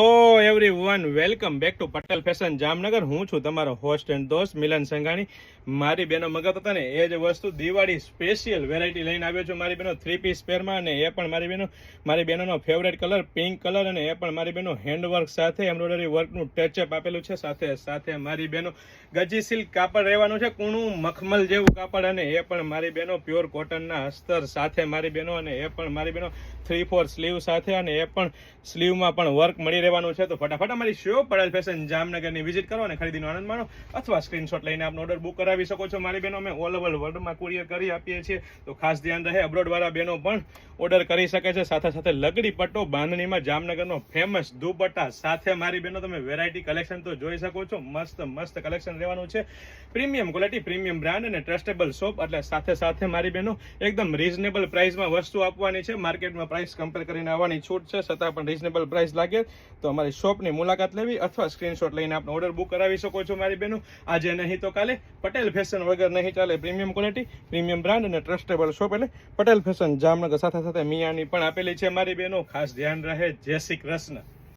Hello everyone, welcome back to Patel fashion Jamnagar. હું છું તમારો હોસ્ટ એન્ડ દોસ્ત મિલન સંઘાણી. મારી બહેનો મગાવતા હતા ને એ જ વસ્તુ દિવાળી સ્પેશિયલ વેરાયટી લઈને આવ્યો છું મારી બહેનો 3 પીસ પેરમાં. અને એ પણ મારી બહેનોનો ફેવરેટ કલર પિંક કલર, અને એ પણ મારી બહેનો હેન્ડવર્ક સાથે એમ્બ્રોઇડરી વર્કનું ટચઅપ આપેલું છે. સાથે સાથે મારી બહેનો ગજી સિલ્ક કાપડ રહેવાનું છે, કૂણું મખમલ જેવું કાપડ, અને એ પણ મારી બહેનો પ્યોર કોટનના અસ્તર સાથે મારી બહેનો, અને એ પણ મારી બહેનો 3/4 સ્લીવ સાથે, અને એ પણ સ્લીવમાં પણ વર્ક મળી રહેવાનું છે. તો ફટાફટ અમારી શોપ પટેલ ફેશન જામનગરની વિઝિટ કરો અને ખરીદીનો આનંદ માણો, અથવા સ્ક્રીનશોટ લઈને આપનો ઓર્ડર બુક કરાવી શકો છો. મારી બહેનો અમે ઓલ ઓવર વર્લ્ડમાં કુરિયર કરી આપીએ છીએ, તો ખાસ ધ્યાન રહે. અબ્રોડ વાળા બહેનો પણ ઓર્ડર કરી શકે છે. સાથે સાથે લગડી પટ્ટો બાંધણીમાં જામનગરનો ફેમસ દુપટ્ટા સાથે મારી બહેનો તમે વેરાયટી કલેક્શન તો જોઈ શકો છો. મસ્ત કલેક્શન રહેવાનું છે. પ્રીમિયમ ક્વોલિટી, પ્રીમિયમ બ્રાન્ડ અને ટ્રસ્ટેબલ શોપ, એટલે સાથે સાથે મારી બહેનો એકદમ રીઝનેબલ પ્રાઇસમાં વસ્તુ આપવાની છે. માર્કેટમાં પ્રાઇસ કમ્પેર કરીને આવવાની છૂટ છે, છતાં પણ રીઝનેબલ પ્રાઇસ લાગે તો અમારી શોપની મુલાકાત લેવી અથવા સ્ક્રીનશોટ લઈને આપણે ઓર્ડર બુક કરાવી શકો છો. મારી બહેનો આજે નહીં તો કાલે પટેલ ફેશન વગર નહીં ચાલે. પ્રીમિયમ ક્વોલિટી, પ્રીમિયમ બ્રાન્ડ અને ટ્રસ્ટેબલ શોપ એટલે પટેલ ફેશન જામનગર. સાથે સાથે મિયાની પણ આપેલી છે મારી બહેનો. ખાસ ધ્યાન રહે. જય શ્રી કૃષ્ણ.